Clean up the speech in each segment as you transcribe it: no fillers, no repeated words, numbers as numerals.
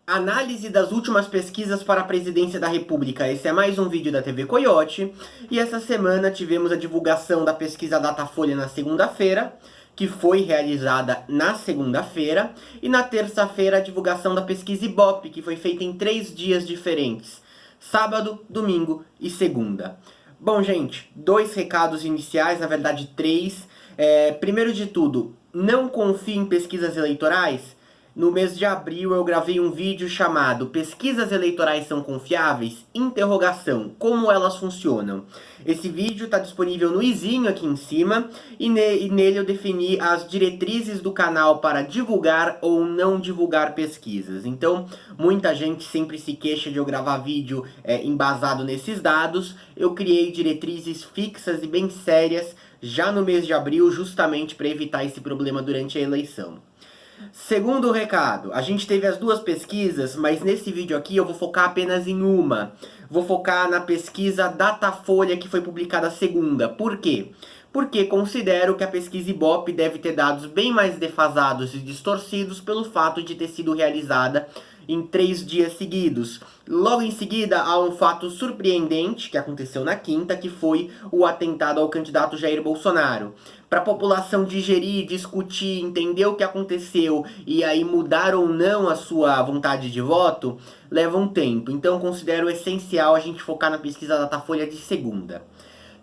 Análise das últimas pesquisas para a presidência da República. Esse é mais um vídeo da TV Coyote. E essa semana tivemos a divulgação da pesquisa Datafolha na segunda-feira, que foi realizada na segunda-feira. E na terça-feira a divulgação da pesquisa Ibope, que foi feita em 3 dias diferentes. Sábado, domingo e segunda. Bom, gente, 2 recados iniciais, na verdade 3. Primeiro de tudo, não confie em pesquisas eleitorais. No mês de abril eu gravei um vídeo chamado Pesquisas Eleitorais são confiáveis? Interrogação, como elas funcionam? Esse vídeo está disponível no izinho aqui em cima e nele eu defini as diretrizes do canal para divulgar ou não divulgar pesquisas. Então, muita gente sempre se queixa de eu gravar vídeo embasado nesses dados. Eu criei diretrizes fixas e bem sérias já no mês de abril, justamente para evitar esse problema durante a eleição. Segundo recado, a gente teve as 2 pesquisas, mas nesse vídeo aqui eu vou focar apenas em uma. Vou focar na pesquisa Datafolha que foi publicada segunda. Por quê? Porque considero que a pesquisa Ibope deve ter dados bem mais defasados e distorcidos pelo fato de ter sido realizada em 3 dias seguidos. Logo em seguida, há um fato surpreendente que aconteceu na quinta, que foi o atentado ao candidato Jair Bolsonaro. Para a população digerir, discutir, entender o que aconteceu e aí mudar ou não a sua vontade de voto, leva um tempo. Então considero essencial a gente focar na pesquisa Datafolha de segunda.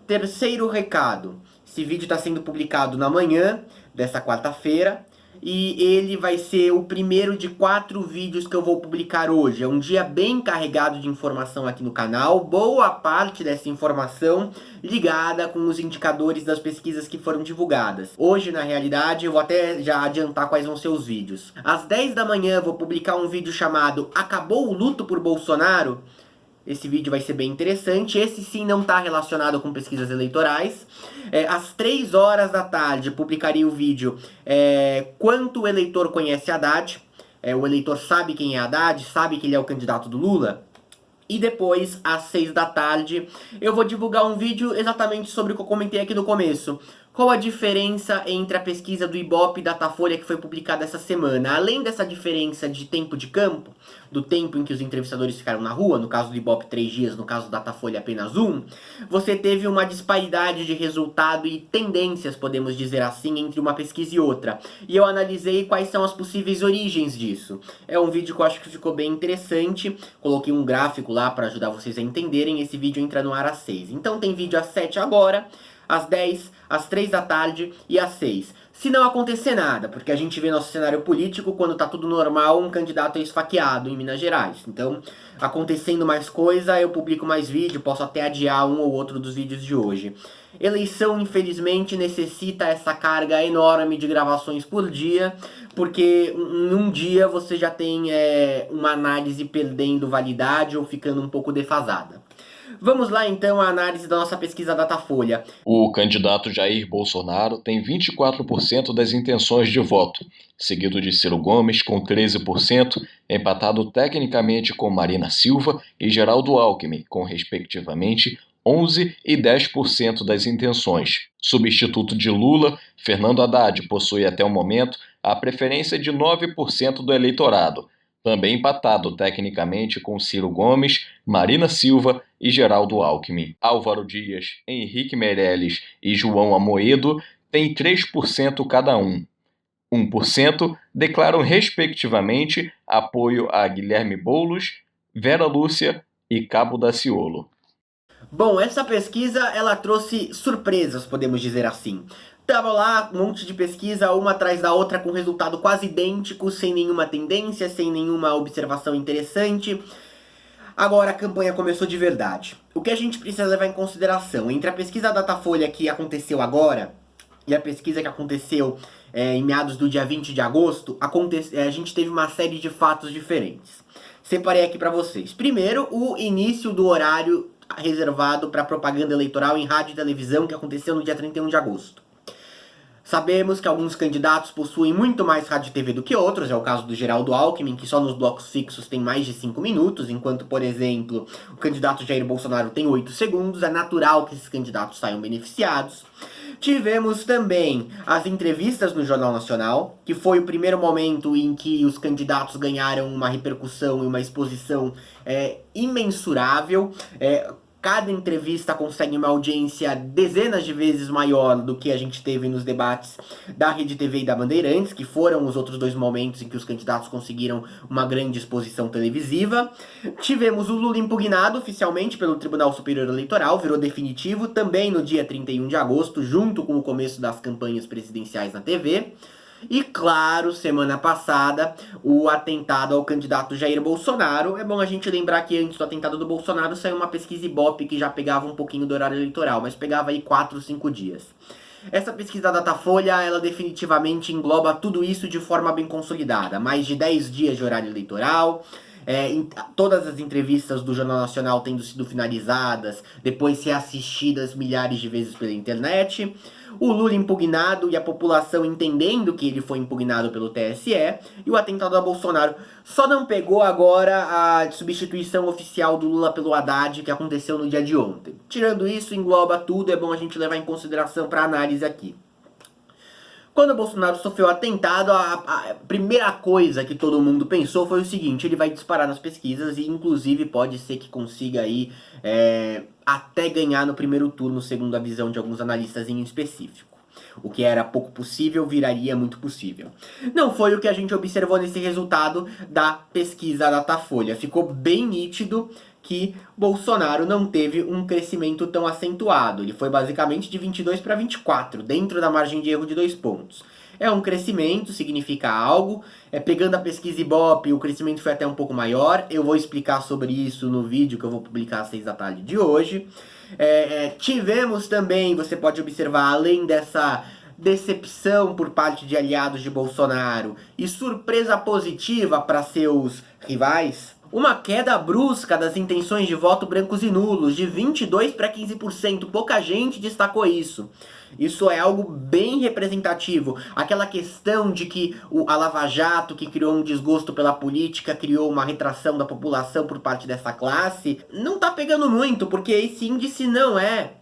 Terceiro recado, esse vídeo está sendo publicado na manhã dessa quarta-feira e ele vai ser o primeiro de 4 vídeos que eu vou publicar hoje. É um dia bem carregado de informação aqui no canal, boa parte dessa informação ligada com os indicadores das pesquisas que foram divulgadas. Hoje, na realidade, eu vou até já adiantar quais vão ser os vídeos. Às 10 da manhã eu vou publicar um vídeo chamado Acabou o luto por Bolsonaro? Esse vídeo vai ser bem interessante. Esse sim não está relacionado com pesquisas eleitorais. Às 3 horas da tarde publicaria o vídeo Quanto o eleitor conhece Haddad. O eleitor sabe quem é Haddad, sabe que ele é o candidato do Lula. E depois, às 6 da tarde, eu vou divulgar um vídeo exatamente sobre o que eu comentei aqui no começo. Qual a diferença entre a pesquisa do Ibope e Datafolha que foi publicada essa semana? Além dessa diferença de tempo de campo, do tempo em que os entrevistadores ficaram na rua, no caso do Ibope 3 dias, no caso do Datafolha apenas 1, você teve uma disparidade de resultado e tendências, podemos dizer assim, entre uma pesquisa e outra. E eu analisei quais são as possíveis origens disso. É um vídeo que eu acho que ficou bem interessante, coloquei um gráfico lá para ajudar vocês a entenderem. Esse vídeo entra no ar às 6. Então tem vídeo às 7 agora, às 10, às 3 da tarde e às 6. Se não acontecer nada, porque a gente vê nosso cenário político, quando tá tudo normal, um candidato é esfaqueado em Minas Gerais. Então, acontecendo mais coisa, eu publico mais vídeo, posso até adiar um ou outro dos vídeos de hoje. Eleição, infelizmente, necessita essa carga enorme de gravações por dia, porque em um dia você já tem uma análise perdendo validade ou ficando um pouco defasada. Vamos lá então à análise da nossa pesquisa Datafolha. O candidato Jair Bolsonaro tem 24% das intenções de voto, seguido de Ciro Gomes com 13%, empatado tecnicamente com Marina Silva e Geraldo Alckmin, com respectivamente 11% e 10% das intenções. Substituto de Lula, Fernando Haddad possui até o momento a preferência de 9% do eleitorado, também empatado tecnicamente com Ciro Gomes, Marina Silva e Geraldo Alckmin. Álvaro Dias, Henrique Meirelles e João Amoedo têm 3% cada um. 1% declaram respectivamente apoio a Guilherme Boulos, Vera Lúcia e Cabo Daciolo. Bom, essa pesquisa ela trouxe surpresas, podemos dizer assim. Tava lá um monte de pesquisa, uma atrás da outra, com resultado quase idêntico, sem nenhuma tendência, sem nenhuma observação interessante. Agora a campanha começou de verdade. O que a gente precisa levar em consideração? Entre a pesquisa Datafolha que aconteceu agora e a pesquisa que aconteceu em meados do dia 20 de agosto, a gente teve uma série de fatos diferentes. Separei aqui para vocês. Primeiro, o início do horário reservado para propaganda eleitoral em rádio e televisão, que aconteceu no dia 31 de agosto. Sabemos que alguns candidatos possuem muito mais rádio e TV do que outros, é o caso do Geraldo Alckmin, que só nos blocos fixos tem mais de 5 minutos, enquanto, por exemplo, o candidato Jair Bolsonaro tem 8 segundos, é natural que esses candidatos saiam beneficiados. Tivemos também as entrevistas no Jornal Nacional, que foi o primeiro momento em que os candidatos ganharam uma repercussão e uma exposição imensurável. Cada entrevista consegue uma audiência dezenas de vezes maior do que a gente teve nos debates da Rede TV e da Bandeirantes, que foram os outros dois momentos em que os candidatos conseguiram uma grande exposição televisiva. Tivemos o Lula impugnado oficialmente pelo Tribunal Superior Eleitoral, virou definitivo, também no dia 31 de agosto, junto com o começo das campanhas presidenciais na TV. E claro, semana passada, o atentado ao candidato Jair Bolsonaro. É bom a gente lembrar que antes do atentado do Bolsonaro saiu uma pesquisa Ibope que já pegava um pouquinho do horário eleitoral, mas pegava aí 4, 5 dias. Essa pesquisa Datafolha, ela definitivamente engloba tudo isso de forma bem consolidada. Mais de 10 dias de horário eleitoral, todas as entrevistas do Jornal Nacional tendo sido finalizadas, depois reassistidas milhares de vezes pela internet, o Lula impugnado e a população entendendo que ele foi impugnado pelo TSE, e o atentado a Bolsonaro. Só não pegou agora a substituição oficial do Lula pelo Haddad, que aconteceu no dia de ontem. Tirando isso, engloba tudo, é bom a gente levar em consideração para análise aqui. Quando o Bolsonaro sofreu atentado, a primeira coisa que todo mundo pensou foi o seguinte: ele vai disparar nas pesquisas e inclusive pode ser que consiga aí até ganhar no primeiro turno, segundo a visão de alguns analistas em específico. O que era pouco possível viraria muito possível. Não foi o que a gente observou nesse resultado da pesquisa Datafolha. Ficou bem nítido que Bolsonaro não teve um crescimento tão acentuado. Ele foi basicamente de 22 para 24, dentro da margem de erro de 2 pontos. É um crescimento, significa algo. Pegando a pesquisa Ibope, o crescimento foi até um pouco maior. Eu vou explicar sobre isso no vídeo que eu vou publicar às 6 da tarde de hoje. Tivemos também, você pode observar, além dessa decepção por parte de aliados de Bolsonaro e surpresa positiva para seus rivais, uma queda brusca das intenções de voto brancos e nulos, de 22% para 15%. Pouca gente destacou isso. Isso é algo bem representativo. Aquela questão de que a Lava Jato, que criou um desgosto pela política, criou uma retração da população por parte dessa classe, não tá pegando muito, porque esse índice não é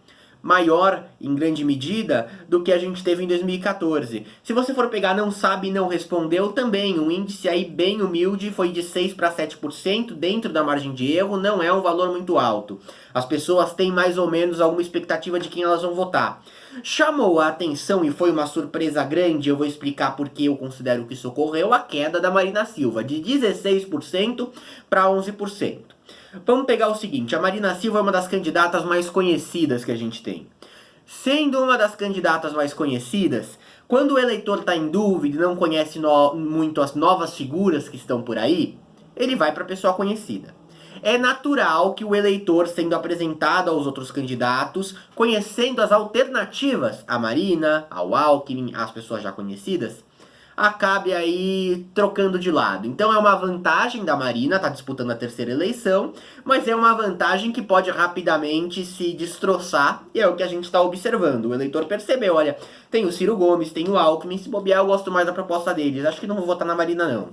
maior, em grande medida, do que a gente teve em 2014. Se você for pegar não sabe e não respondeu, também um índice aí bem humilde, foi de 6 para 7%, dentro da margem de erro, não é um valor muito alto. As pessoas têm mais ou menos alguma expectativa de quem elas vão votar. Chamou a atenção e foi uma surpresa grande, eu vou explicar por que eu considero que isso ocorreu, a queda da Marina Silva, de 16% para 11%. Vamos pegar o seguinte: a Marina Silva é uma das candidatas mais conhecidas que a gente tem. Sendo uma das candidatas mais conhecidas, quando o eleitor está em dúvida e não conhece muito as novas figuras que estão por aí, ele vai para a pessoa conhecida. É natural que o eleitor, sendo apresentado aos outros candidatos, conhecendo as alternativas, a Marina, ao Alckmin, as pessoas já conhecidas, acabe aí trocando de lado. Então é uma vantagem da Marina, tá disputando a terceira eleição, mas é uma vantagem que pode rapidamente se destroçar, e é o que a gente está observando. O eleitor percebeu, olha, tem o Ciro Gomes, tem o Alckmin, se bobear eu gosto mais da proposta deles, acho que não vou votar na Marina não.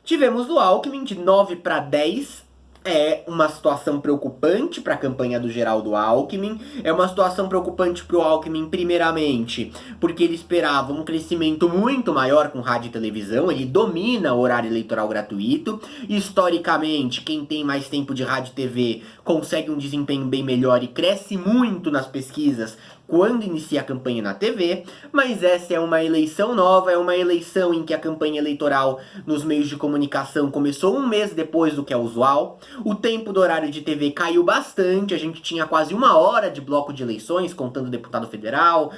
Tivemos o Alckmin de 9 para 10, é uma situação preocupante para a campanha do Geraldo Alckmin, é uma situação preocupante para o Alckmin primeiramente, porque ele esperava um crescimento muito maior com rádio e televisão, ele domina o horário eleitoral gratuito, historicamente quem tem mais tempo de rádio e TV consegue um desempenho bem melhor e cresce muito nas pesquisas quando inicia a campanha na TV, mas essa é uma eleição nova, é uma eleição em que a campanha eleitoral nos meios de comunicação começou um mês depois do que é usual, o tempo do horário de TV caiu bastante, a gente tinha quase 1 hora de bloco de eleições, contando deputado federal,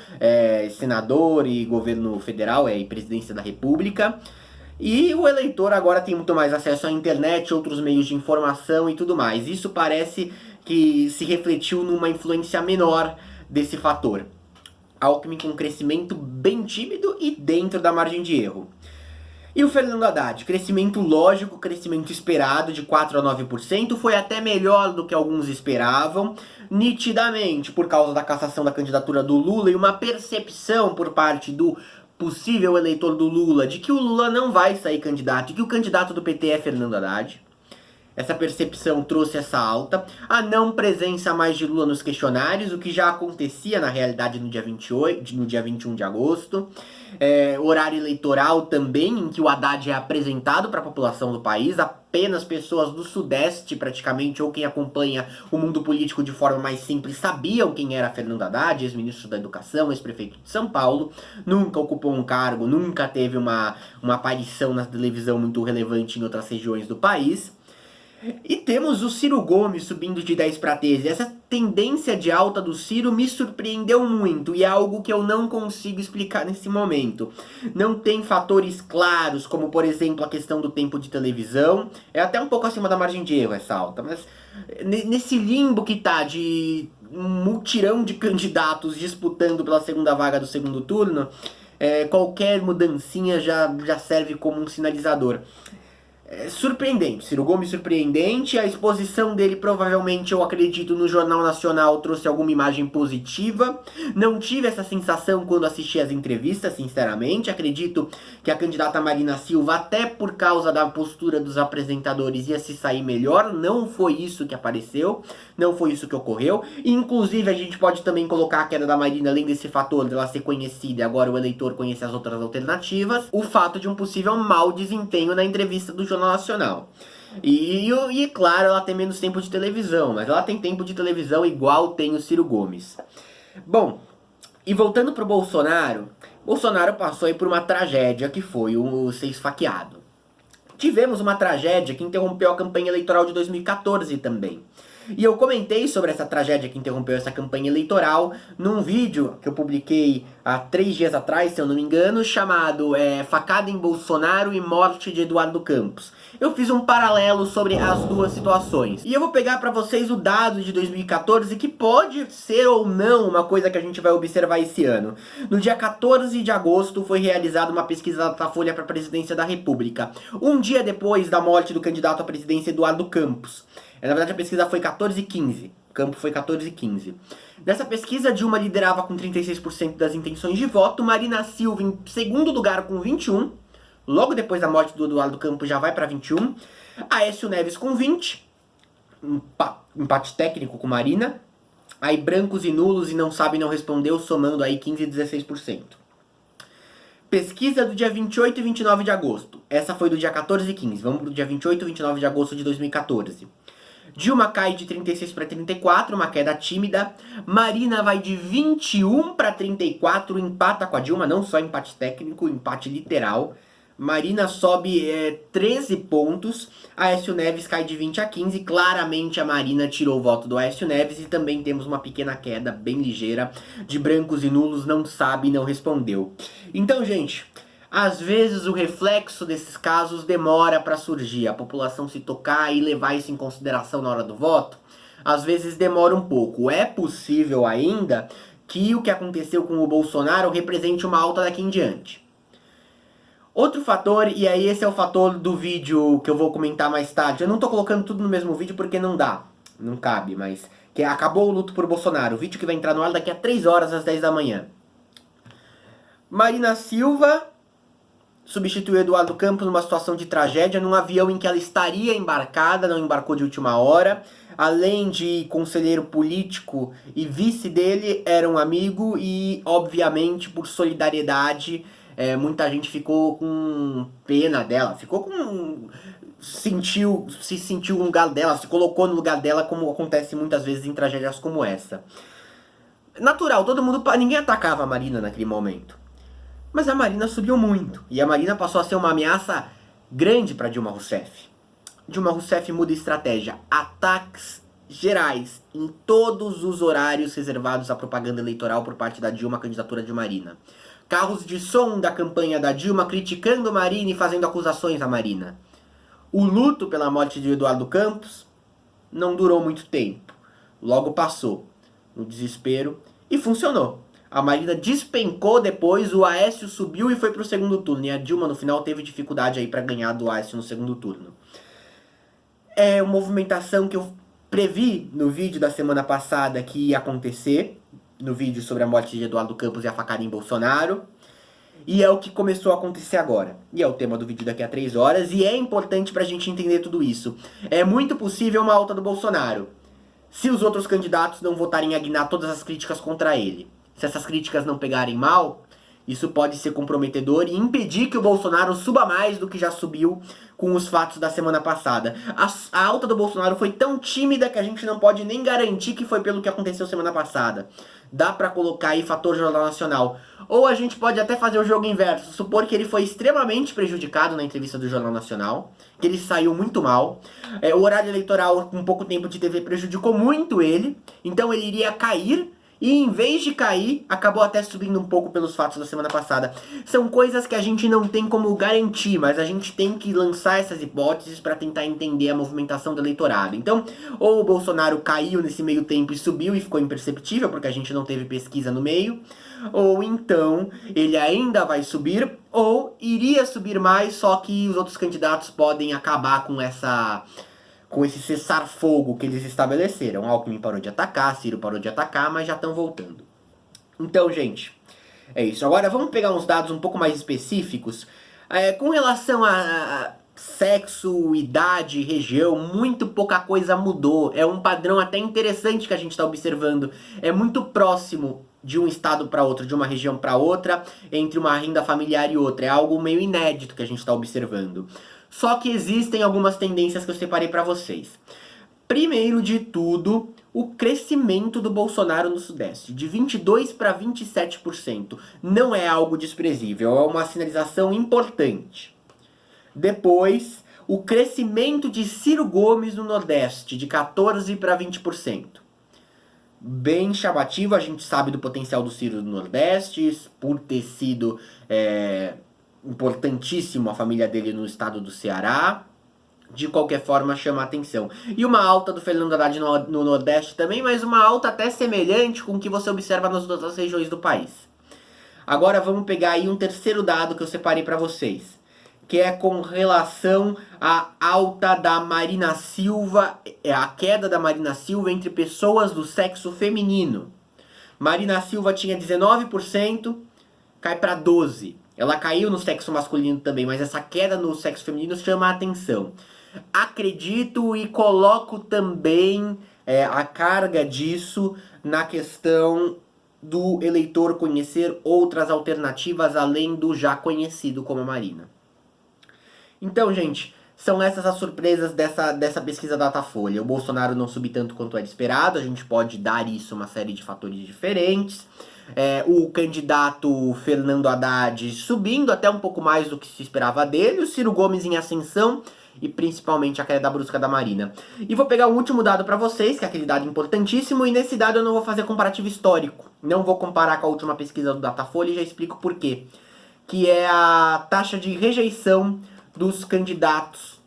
senador e governo federal, e presidência da república. E o eleitor agora tem muito mais acesso à internet, outros meios de informação e tudo mais. Isso parece que se refletiu numa influência menor desse fator. Alckmin com um crescimento bem tímido e dentro da margem de erro. E o Fernando Haddad, crescimento lógico, crescimento esperado de 4 a 9%, foi até melhor do que alguns esperavam, nitidamente por causa da cassação da candidatura do Lula e uma percepção por parte do possível eleitor do Lula de que o Lula não vai sair candidato e que o candidato do PT é Fernando Haddad. Essa percepção trouxe essa alta. A não presença mais de Lula nos questionários, o que já acontecia na realidade no dia 28, no dia 21 de agosto. Horário eleitoral também, em que o Haddad é apresentado para a população do país. Apenas pessoas do Sudeste, praticamente, ou quem acompanha o mundo político de forma mais simples, sabiam quem era Fernando Haddad, ex-ministro da Educação, ex-prefeito de São Paulo. Nunca ocupou um cargo, nunca teve uma aparição na televisão muito relevante em outras regiões do país. E temos o Ciro Gomes subindo de 10 para 13. Essa tendência de alta do Ciro me surpreendeu muito e é algo que eu não consigo explicar nesse momento. Não tem fatores claros, como por exemplo a questão do tempo de televisão. É até um pouco acima da margem de erro essa alta, mas nesse limbo que tá de um mutirão de candidatos disputando pela segunda vaga do segundo turno, qualquer mudancinha já serve como um sinalizador. Surpreendente, Ciro Gomes surpreendente, a exposição dele provavelmente, eu acredito, no Jornal Nacional trouxe alguma imagem positiva. Não tive essa sensação quando assisti as entrevistas, sinceramente. Acredito que a candidata Marina Silva, até por causa da postura dos apresentadores, ia se sair melhor. Não foi isso que apareceu, não foi isso que ocorreu. E, inclusive, a gente pode também colocar a queda da Marina, além desse fator dela ser conhecida e agora o eleitor conhecer as outras alternativas, o fato de um possível mau desempenho na entrevista do Jornal Nacional. E claro, ela tem menos tempo de televisão, mas ela tem tempo de televisão igual tem o Ciro Gomes. Bom, e voltando pro Bolsonaro, Bolsonaro passou aí por uma tragédia que foi o ser esfaqueado. Tivemos uma tragédia que interrompeu a campanha eleitoral de 2014 também. E eu comentei sobre essa tragédia que interrompeu essa campanha eleitoral num vídeo que eu publiquei há 3 dias atrás, se eu não me engano, chamado Facada em Bolsonaro e Morte de Eduardo Campos. Eu fiz um paralelo sobre as duas situações. E eu vou pegar para vocês o dado de 2014, que pode ser ou não uma coisa que a gente vai observar esse ano. No dia 14 de agosto foi realizada uma pesquisa da Datafolha para a presidência da República. Um dia depois da morte do candidato à presidência Eduardo Campos. Na verdade, a pesquisa foi 14/15. Campo foi 14/15. Nessa pesquisa, Dilma liderava com 36% das intenções de voto, Marina Silva em segundo lugar com 21%, logo depois da morte do Eduardo Campos já vai para 21%, Aécio Neves com 20%, empate técnico com Marina, aí brancos e nulos e não sabe não respondeu, somando aí 15% e 16%. Pesquisa do dia 28 e 29 de agosto. Essa foi do dia 14/15. Vamos pro dia 28 e 29 de agosto de 2014. Dilma cai de 36 para 34, uma queda tímida. Marina vai de 21 para 34, empata com a Dilma, não só empate técnico, empate literal. Marina sobe 13 pontos, Aécio Neves cai de 20 a 15, claramente a Marina tirou o voto do Aécio Neves e também temos uma pequena queda bem ligeira de brancos e nulos, não sabe e não respondeu. Então, gente, às vezes o reflexo desses casos demora para surgir, a população se tocar e levar isso em consideração na hora do voto, às vezes demora um pouco. É possível ainda que o que aconteceu com o Bolsonaro represente uma alta daqui em diante. Outro fator, e aí esse é o fator do vídeo que eu vou comentar mais tarde, eu não tô colocando tudo no mesmo vídeo porque não dá, não cabe, mas que acabou o luto por Bolsonaro, o vídeo que vai entrar no ar daqui a 3 horas às 10 da manhã. Marina Silva substituiu Eduardo Campos numa situação de tragédia, num avião em que ela estaria embarcada, não embarcou de última hora. Além de conselheiro político e vice dele, era um amigo e, obviamente, por solidariedade, muita gente ficou com pena dela, se sentiu no lugar dela, se colocou no lugar dela, como acontece muitas vezes em tragédias como essa. Natural, ninguém atacava a Marina naquele momento. Mas a Marina subiu muito, e a Marina passou a ser uma ameaça grande para Dilma Rousseff. Dilma Rousseff muda estratégia, ataques gerais em todos os horários reservados à propaganda eleitoral por parte da Dilma, candidatura de Marina. Carros de som da campanha da Dilma criticando Marina e fazendo acusações à Marina. O luto pela morte de Eduardo Campos não durou muito tempo, logo passou, no desespero, e funcionou. A Marina despencou depois, o Aécio subiu e foi pro segundo turno. E a Dilma, no final, teve dificuldade aí para ganhar do Aécio no segundo turno. É uma movimentação que eu previ no vídeo da semana passada que ia acontecer. No vídeo sobre a morte de Eduardo Campos e a facada em Bolsonaro. E é o que começou a acontecer agora. E é o tema do vídeo daqui a 3 horas. E é importante pra gente entender tudo isso. É muito possível uma alta do Bolsonaro, se os outros candidatos não votarem a guinar todas as críticas contra ele. Se essas críticas não pegarem mal, isso pode ser comprometedor e impedir que o Bolsonaro suba mais do que já subiu com os fatos da semana passada. A alta do Bolsonaro foi tão tímida que a gente não pode nem garantir que foi pelo que aconteceu semana passada. Dá pra colocar aí fator Jornal Nacional. Ou a gente pode até fazer o jogo inverso, supor que ele foi extremamente prejudicado na entrevista do Jornal Nacional, que ele saiu muito mal. O horário eleitoral com pouco tempo de TV prejudicou muito ele, então ele iria cair. E em vez de cair, acabou até subindo um pouco pelos fatos da semana passada. São coisas que a gente não tem como garantir, mas a gente tem que lançar essas hipóteses para tentar entender a movimentação do eleitorado. Então, ou o Bolsonaro caiu nesse meio tempo e subiu e ficou imperceptível, porque a gente não teve pesquisa no meio, ou então ele ainda vai subir, ou iria subir mais, só que os outros candidatos podem acabar com esse cessar-fogo que eles estabeleceram. Alckmin parou de atacar, Ciro parou de atacar, mas já estão voltando. Então, gente, é isso. Agora vamos pegar uns dados um pouco mais específicos. Com relação a sexo, idade, região, muito pouca coisa mudou. É um padrão até interessante que a gente está observando. É muito próximo de um estado para outro, de uma região para outra, entre uma renda familiar e outra. É algo meio inédito que a gente está observando. Só que existem algumas tendências que eu separei para vocês. Primeiro de tudo, o crescimento do Bolsonaro no Sudeste, de 22% para 27%. Não é algo desprezível, é uma sinalização importante. Depois, o crescimento de Ciro Gomes no Nordeste, de 14% para 20%. Bem chamativo, a gente sabe do potencial do Ciro no Nordeste, por ter sido importantíssimo a família dele no estado do Ceará. De qualquer forma, chama a atenção. E uma alta do Fernando Haddad no Nordeste também, mas uma alta até semelhante com o que você observa nas outras regiões do país. Agora vamos pegar aí um terceiro dado que eu separei para vocês, que é com relação à alta da Marina Silva, a queda da Marina Silva entre pessoas do sexo feminino. Marina Silva tinha 19%, cai para 12%. Ela caiu no sexo masculino também, mas essa queda no sexo feminino chama a atenção. Acredito e coloco também a carga disso na questão do eleitor conhecer outras alternativas além do já conhecido como a Marina. Então, gente, são essas as surpresas dessa pesquisa Datafolha. O Bolsonaro não subiu tanto quanto era esperado, a gente pode dar isso uma série de fatores diferentes. O candidato Fernando Haddad subindo até um pouco mais do que se esperava dele, o Ciro Gomes em ascensão e principalmente a queda brusca da Marina. E vou pegar um último dado para vocês, que é aquele dado importantíssimo, e nesse dado eu não vou fazer comparativo histórico, não vou comparar com a última pesquisa do Datafolha e já explico por quê. Que é a taxa de rejeição dos candidatos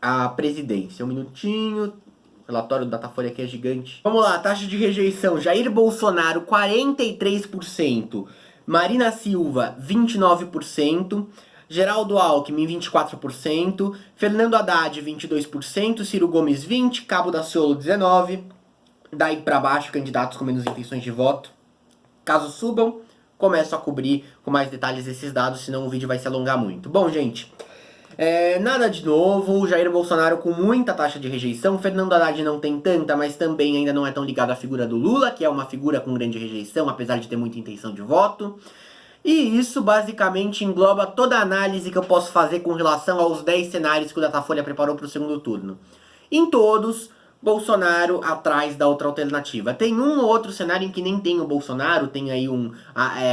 à presidência. Um minutinho... O relatório do Datafolha aqui é gigante. Vamos lá, taxa de rejeição. Jair Bolsonaro, 43%. Marina Silva, 29%. Geraldo Alckmin, 24%. Fernando Haddad, 22%. Ciro Gomes, 20%. Cabo Daciolo, 19%. Daí pra baixo, candidatos com menos intenções de voto. Caso subam, começo a cobrir com mais detalhes esses dados, senão o vídeo vai se alongar muito. Bom, gente... nada de novo, Jair Bolsonaro com muita taxa de rejeição, Fernando Haddad não tem tanta, mas também ainda não é tão ligado à figura do Lula, que é uma figura com grande rejeição, apesar de ter muita intenção de voto. E isso basicamente engloba toda a análise que eu posso fazer com relação aos 10 cenários que o Datafolha preparou para o segundo turno. Em todos, Bolsonaro atrás da outra alternativa. Tem um ou outro cenário em que nem tem o Bolsonaro, tem aí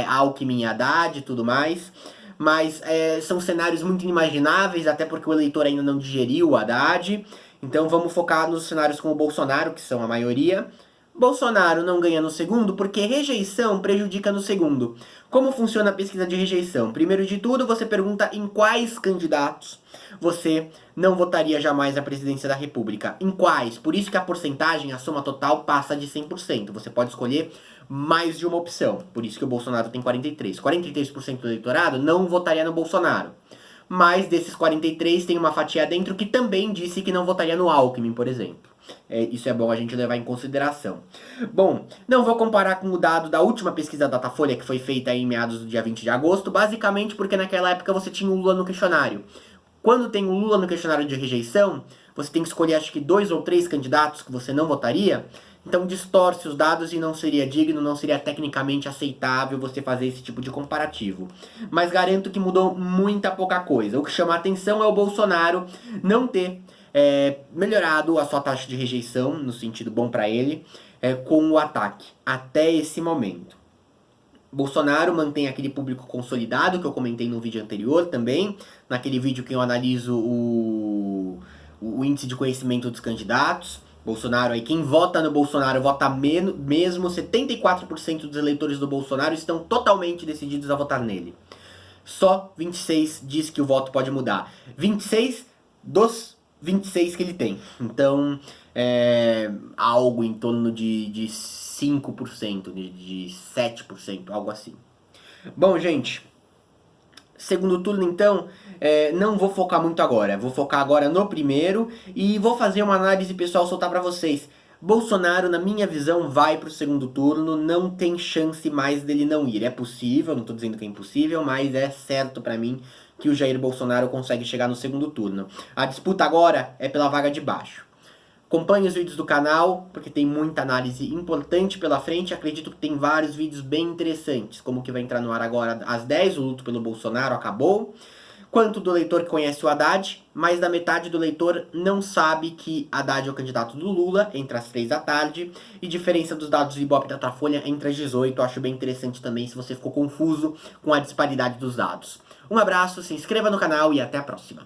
Alckmin e Haddad e tudo mais. Mas são cenários muito inimagináveis, até porque o eleitor ainda não digeriu o Haddad. Então vamos focar nos cenários com o Bolsonaro, que são a maioria. Bolsonaro não ganha no segundo porque rejeição prejudica no segundo. Como funciona a pesquisa de rejeição? Primeiro de tudo, você pergunta em quais candidatos você não votaria jamais à presidência da República. Em quais? Por isso que a porcentagem, a soma total, passa de 100%. Você pode escolher mais de uma opção. Por isso que o Bolsonaro tem 43%. 43% do eleitorado não votaria no Bolsonaro. Mas desses 43, tem uma fatia dentro que também disse que não votaria no Alckmin, por exemplo. Isso é bom a gente levar em consideração. Bom, não vou comparar com o dado da última pesquisa Datafolha, que foi feita em meados do dia 20 de agosto, basicamente porque naquela época você tinha o Lula no questionário. Quando tem o Lula no questionário de rejeição, você tem que escolher acho que 2 ou 3 candidatos que você não votaria, então distorce os dados e não seria digno, não seria tecnicamente aceitável você fazer esse tipo de comparativo. Mas garanto que mudou muita pouca coisa. O que chama a atenção é o Bolsonaro não ter melhorado a sua taxa de rejeição, no sentido bom para ele, com o ataque, até esse momento. Bolsonaro mantém aquele público consolidado que eu comentei no vídeo anterior também, naquele vídeo que eu analiso o índice de conhecimento dos candidatos. Bolsonaro aí, quem vota no Bolsonaro vota mesmo, 74% dos eleitores do Bolsonaro estão totalmente decididos a votar nele. Só 26 diz que o voto pode mudar. 26 dos 26 que ele tem. Então, algo em torno de 5%, de 7%, algo assim. Bom, gente, segundo turno então, não vou focar muito agora. Vou focar agora no primeiro e vou fazer uma análise pessoal, soltar pra vocês. Bolsonaro, na minha visão, vai pro segundo turno, não tem chance mais dele não ir. É possível, não tô dizendo que é impossível, mas é certo pra mim que o Jair Bolsonaro consegue chegar no segundo turno. A disputa agora é pela vaga de baixo. Acompanhe os vídeos do canal, porque tem muita análise importante pela frente. Acredito que tem vários vídeos bem interessantes, como o que vai entrar no ar agora às 10, o luto pelo Bolsonaro acabou. Quanto do leitor que conhece o Haddad, mais da metade do leitor não sabe que Haddad é o candidato do Lula, entre as 3 da tarde, e diferença dos dados do Ibope da Datafolha entre as 18. Acho bem interessante também se você ficou confuso com a disparidade dos dados. Um abraço, se inscreva no canal e até a próxima.